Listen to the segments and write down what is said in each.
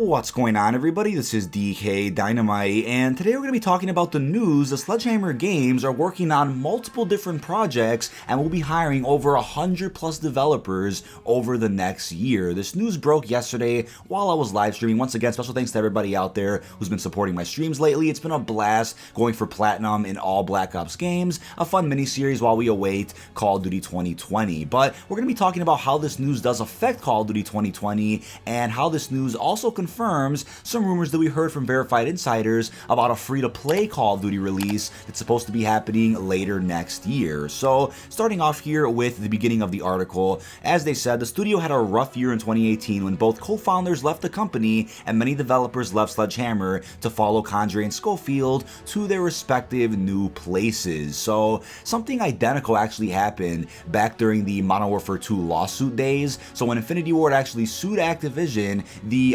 What's going on, everybody? This is dkdynamite, and today we're going to be talking about the news. The Sledgehammer Games are working on multiple different projects and will be hiring over 100 plus developers over the next year. This news broke yesterday while I was live streaming. Once again, special thanks to everybody out there who's been supporting my streams lately. It's been a blast going for platinum in all Black Ops games, a fun mini-series while we await Call of Duty 2020. But we're going to be talking about how this news does affect Call of Duty 2020 and how this news also confirms some rumors that we heard from verified insiders about a free-to-play Call of Duty release that's supposed to be happening later next year. So, starting off here with the beginning of the article, as they said, the studio had a rough year in 2018 when both co-founders left the company and many developers left Sledgehammer to follow Condrey and Schofield to their respective new places. So, something identical actually happened back during the Modern Warfare 2 lawsuit days. So when Infinity Ward actually sued Activision,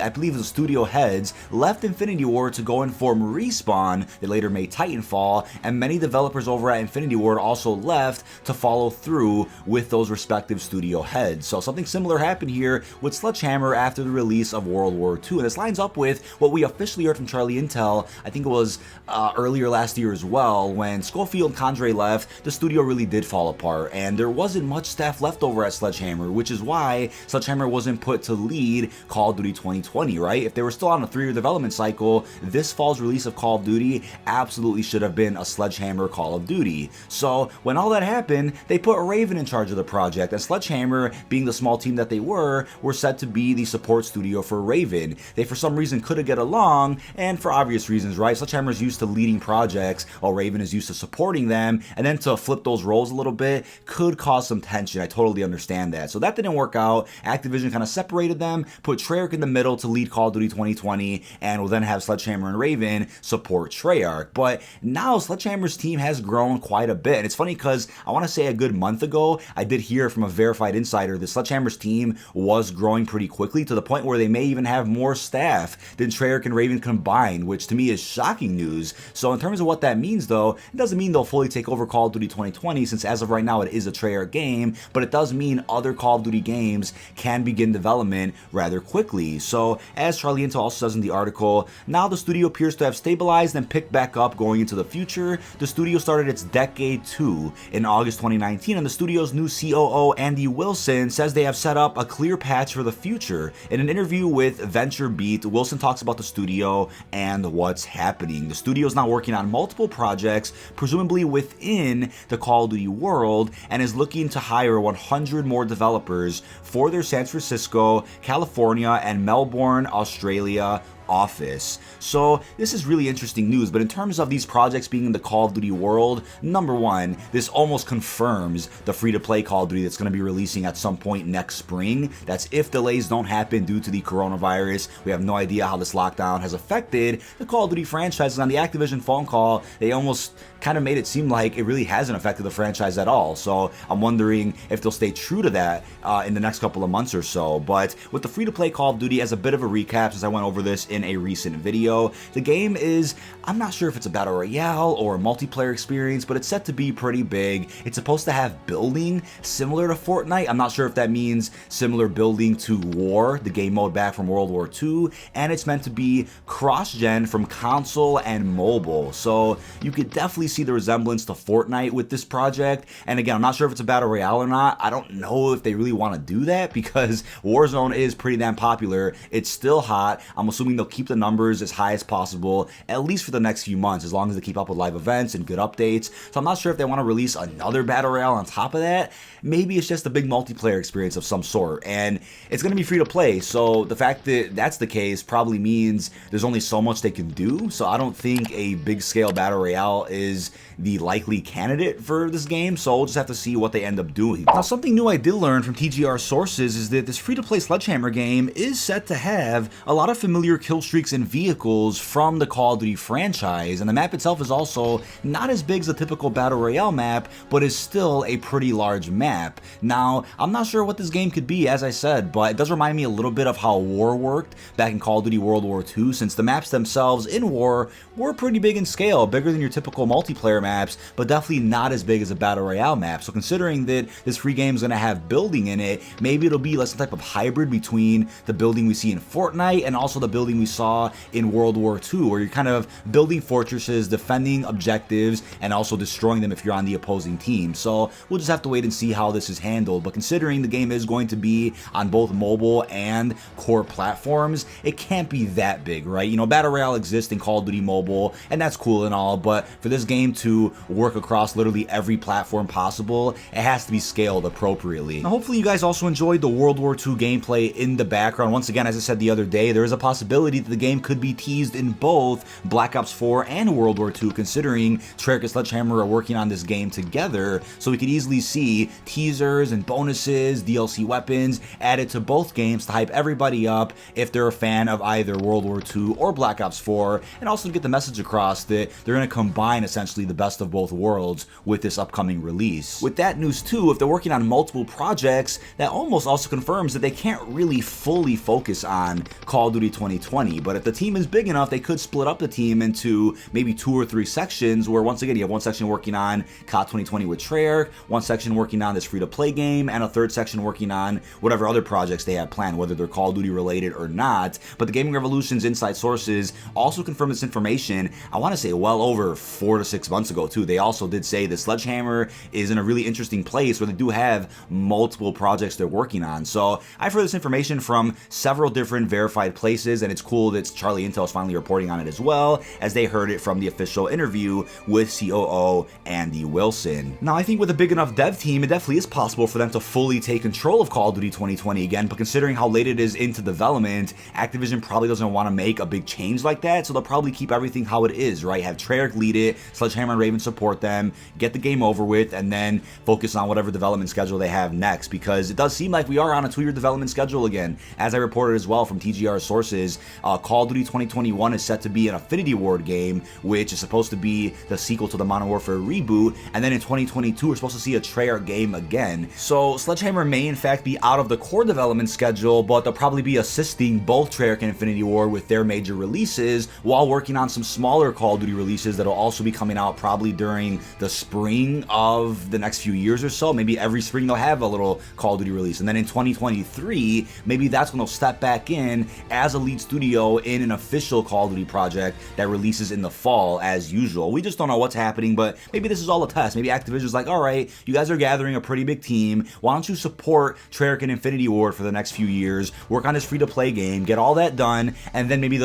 I believe the studio heads left Infinity Ward to go and form Respawn. They later made Titanfall, and many developers over at Infinity Ward also left to follow through with those respective studio heads. So something similar happened here with Sledgehammer after the release of World War II, and this lines up with what we officially heard from Charlie Intel. I think it was earlier last year as well. When Schofield and Condrey left, the studio really did fall apart, and there wasn't much staff left over at Sledgehammer, which is why Sledgehammer wasn't put to lead Call of Duty 2020, right? If they were still on a 3-year development cycle, this fall's release of Call of Duty absolutely should have been a Sledgehammer Call of Duty. So when all that happened, they put Raven in charge of the project, and Sledgehammer, being the small team that they were said to be the support studio for Raven. They for some reason couldn't get along, and for obvious reasons, right? Sledgehammer's used to leading projects while Raven is used to supporting them, and then to flip those roles a little bit could cause some tension. I totally understand that. So that didn't work out. Activision kind of separated them, put Treyarch in the middle to lead Call of Duty 2020, and will then have Sledgehammer and Raven support Treyarch. But now Sledgehammer's team has grown quite a bit, and it's funny because I want to say a good month ago, I did hear from a verified insider that Sledgehammer's team was growing pretty quickly to the point where they may even have more staff than Treyarch and Raven combined, which to me is shocking news. So in terms of what that means though, it doesn't mean they'll fully take over Call of Duty 2020, since as of right now it is a Treyarch game, but it does mean other Call of Duty games can begin development rather quickly. So as Charlie Intel also says in the article, now the studio appears to have stabilized and picked back up going into the future. The studio started its Decade 2 in August 2019, and the studio's new COO, Andy Wilson, says they have set up a clear patch for the future. In an interview with VentureBeat, Wilson talks about the studio and what's happening. The studio is now working on multiple projects, presumably within the Call of Duty world, and is looking to hire 100 more developers for their San Francisco, California, and Melbourne, Australia office. So this is really interesting news, but in terms of these projects being in the Call of Duty world, number one, this almost confirms the free-to-play Call of Duty that's going to be releasing at some point next spring. That's if delays don't happen due to the coronavirus. We have no idea how this lockdown has affected the Call of Duty franchises. On the Activision phone call, they almost kind of made it seem like it really hasn't affected the franchise at all. So I'm wondering if they'll stay true to that in the next couple of months or so. But with the free-to-play Call of Duty, as a bit of a recap, since I went over this in a recent video, the game is, I'm not sure if it's a battle royale or a multiplayer experience, but it's set to be pretty big. It's supposed to have building similar to FORTNITE. I'm not sure if that means similar building to War, the game mode back from World War II, and it's meant to be cross-gen from console and mobile. So you could definitely see the resemblance to FORTNITE with this project. And again, I'm not sure if it's a battle royale or not. I don't know if they really want to do that because Warzone is pretty damn popular. It's still hot. I'm assuming they'll keep the numbers as high as possible, at least for the next few months, as long as they keep up with live events and good updates. So I'm not sure if they want to release another battle royale on top of that. Maybe it's just a big multiplayer experience of some sort, and it's going to be free to play. So the fact that that's the case probably means there's only so much they can do. So I don't think a big scale battle royale is the likely candidate for this game, so we'll just have to see what they end up doing. Now, something new I did learn from TGR sources is that this free-to-play Sledgehammer game is set to have a lot of familiar kill streaks and vehicles from the Call of Duty franchise, and the map itself is also not as big as a typical Battle Royale map, but is still a pretty large map. Now, I'm not sure what this game could be, as I said, but it does remind me a little bit of how War worked back in Call of Duty World War II, since the maps themselves in War were pretty big in scale, bigger than your typical multiplayer map maps, but definitely not as big as a Battle Royale map. So considering that this free game is going to have building in it, maybe it'll be like some type of hybrid between the building we see in FORTNITE and also the building we saw in World War II, where you're kind of building fortresses, defending objectives, and also destroying them if you're on the opposing team. So we'll just have to wait and see how this is handled. But considering the game is going to be on both mobile and core platforms, it can't be that big, right? You know, Battle Royale exists in Call of Duty Mobile, and that's cool and all, but for this game to work across literally every platform possible, it has to be scaled appropriately. Now, hopefully you guys also enjoyed the World War II gameplay in the background. Once again, as I said the other day, there is a possibility that the game could be teased in both Black Ops 4 and World War II, considering Treyarch and Sledgehammer are working on this game together, so we could easily see teasers and bonuses, DLC weapons added to both games to hype everybody up if they're a fan of either World War II or Black Ops 4, and also to get the message across that they're going to combine essentially the best of both worlds with this upcoming release. With that news too, if they're working on multiple projects, that almost also confirms that they can't really fully focus on Call of Duty 2020, but if the team is big enough, they could split up the team into maybe 2 or 3 sections, where once again you have one section working on COD 2020 with Treyarch, one section working on this free-to-play game, and a third section working on whatever other projects they have planned, whether they're Call of Duty related or not. But the Gaming Revolution's inside sources also confirmed this information, I want to say well over 4 to 6 months ago too. They also did say that Sledgehammer is in a really interesting place where they do have multiple projects they're working on. So I've heard this information from several different verified places, and it's cool that Charlie Intel is finally reporting on it as well, as they heard it from the official interview with COO Andy Wilson. Now, I think with a big enough dev team, it definitely is possible for them to fully take control of Call of Duty 2020 again, but considering how late it is into development, Activision probably doesn't want to make a big change like that, so they'll probably keep everything how it is, right? Have Treyarch lead it, Sledgehammer and Raven support them, get the game over with, and then focus on whatever development schedule they have next, because it does seem like we are on a 2-year development schedule again. As I reported as well from TGR sources, Call of Duty 2021 is set to be an Infinity Ward game, which is supposed to be the sequel to the Modern Warfare reboot, and then in 2022 we're supposed to see a Treyarch game again. So Sledgehammer may in fact be out of the core development schedule, but they'll probably be assisting both Treyarch and Infinity Ward with their major releases, while working on some smaller Call of Duty releases that'll also be coming out probably during the spring of the next few years or so. Maybe every spring they'll have a little Call of Duty release, and then in 2023 maybe that's when they'll step back in as a lead studio in an official Call of Duty project that releases in the fall as usual. We just don't know what's happening, but maybe this is all a test. Maybe Activision's like, alright, you guys are gathering a pretty big team, why don't you support Treyarch and Infinity Ward for the next few years, work on this free-to-play game, get all that done, and then maybe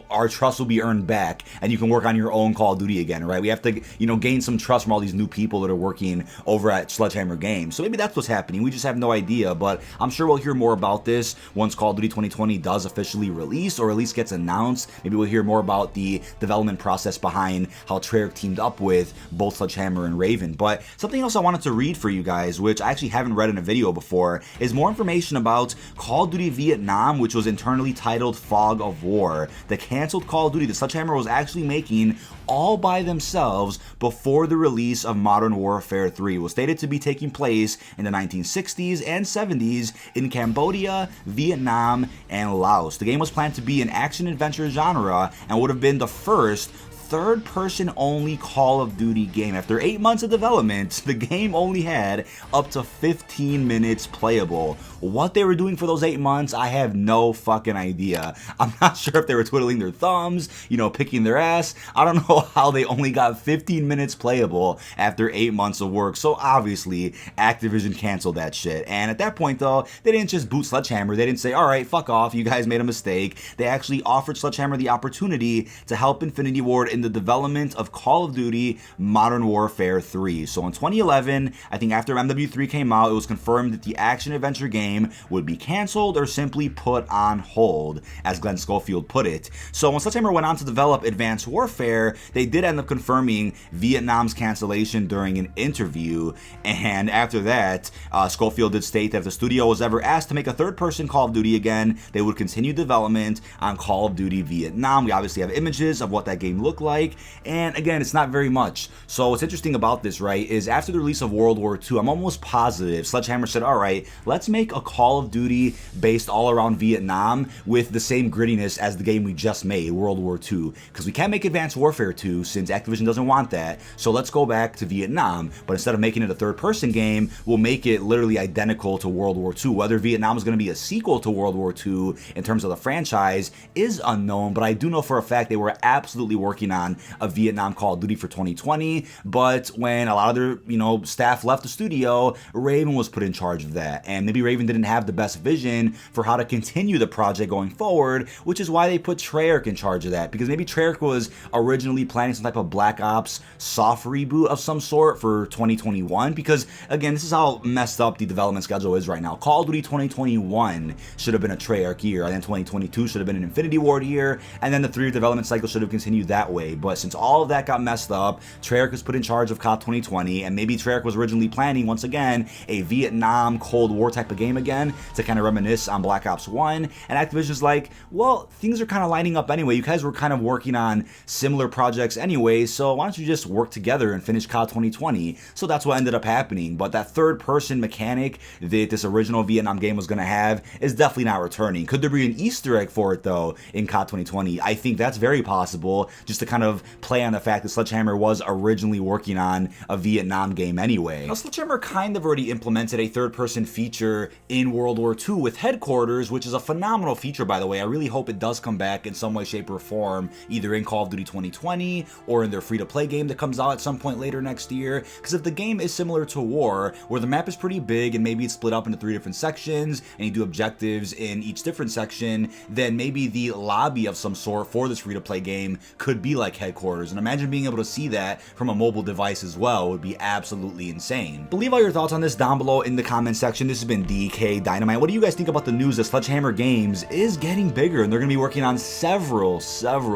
our trust will be earned back, and you can work on your own Call of Duty again, right? We have to, gain some trust from all these new people that are working over at Sledgehammer Games. So maybe that's what's happening. We just have no idea, but I'm sure we'll hear more about this once Call of Duty 2020 does officially release, or at least gets announced. Maybe we'll hear more about the development process behind how Treyarch teamed up with both Sledgehammer and Raven. But something else I wanted to read for you guys, which I actually haven't read in a video before, is more information about Call of Duty Vietnam, which was internally titled Fog of War, the canceled Call of Duty that Sledgehammer was actually making all by themselves before the release of Modern Warfare 3. It was stated to be taking place in the 1960s and 70s in Cambodia, Vietnam, and Laos. The game was planned to be an action-adventure genre and would have been the first third-person only Call of Duty game. After 8 months of development, the game only had up to 15 minutes playable. What they were doing for those 8 months, I have no fucking idea. I'm not sure if they were twiddling their thumbs, picking their ass. I don't know how they only got 15 minutes playable after 8 months of work. So obviously, Activision canceled that shit. And at that point though, they didn't just boot Sledgehammer. They didn't say, alright, fuck off, you guys made a mistake. They actually offered Sledgehammer the opportunity to help Infinity Ward in the development of Call of Duty Modern Warfare 3. So in 2011, I think after MW3 came out, it was confirmed that the action-adventure game would be canceled or simply put on hold, as Glenn Schofield put it. So when Sledgehammer went on to develop Advanced Warfare, they did end up confirming Vietnam's cancellation during an interview, and after that, Schofield did state that if the studio was ever asked to make a third-person Call of Duty again, they would continue development on Call of Duty Vietnam. We obviously have images of what that game looked like, and again, it's not very much. So what's interesting about this, right, is after the release of World War II, I'm almost positive Sledgehammer said, all right, let's make a Call of Duty based all around Vietnam with the same grittiness as the game we just made, World War II, because we can't make Advanced Warfare 2 since Activision doesn't want that, so let's go back to Vietnam, but instead of making it a third-person game, we'll make it literally identical to World War II. Whether Vietnam is going to be a sequel to World War II in terms of the franchise is unknown, but I do know for a fact they were absolutely working on a Vietnam Call of Duty for 2020, but when a lot of their, staff left the studio, Raven was put in charge of that, and maybe Raven didn't have the best vision for how to continue the project going forward, which is why they put Treyarch in charge of that, because maybe Treyarch was originally planning some type of Black Ops soft reboot of some sort for 2021, because again, this is how messed up the development schedule is right now. Call of Duty 2021 should have been a Treyarch year, and then 2022 should have been an Infinity Ward year, and then the 3-year development cycle should have continued that way. But since all of that got messed up, Treyarch was put in charge of COD 2020, and maybe Treyarch was originally planning, once again, a Vietnam Cold War type of game again to kind of reminisce on Black Ops 1, and Activision's like, well, things are kind of lining up anyway. You guys were kind of working on similar projects anyway, so why don't you just work together and finish COD 2020? So that's what ended up happening. But that third-person mechanic that this original Vietnam game was going to have is definitely not returning. Could there be an Easter egg for it, though, in COD 2020? I think that's very possible, just to kind of play on the fact that Sledgehammer was originally working on a Vietnam game anyway. Now, Sledgehammer kind of already implemented a third-person feature in World War II with Headquarters, which is a phenomenal feature, by the way. I really hope it does come back in some way, shape, or form, either in Call of Duty 2020 or in their free-to-play game that comes out at some point later next year. Because if the game is similar to War, where the map is pretty big and maybe it's split up into 3 different sections and you do objectives in each different section, then maybe the lobby of some sort for this free-to-play game could be like Headquarters. And imagine being able to see that from a mobile device as well. It would be absolutely insane. But leave all your thoughts on this down below in the comment section. This has been dkdynamite. What do you guys think about the news that Sledgehammer Games is getting bigger and they're going to be working on several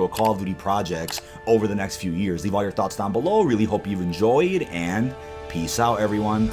Call of Duty projects over the next few years? Leave all your thoughts down below. Really hope you've enjoyed, and peace out, everyone.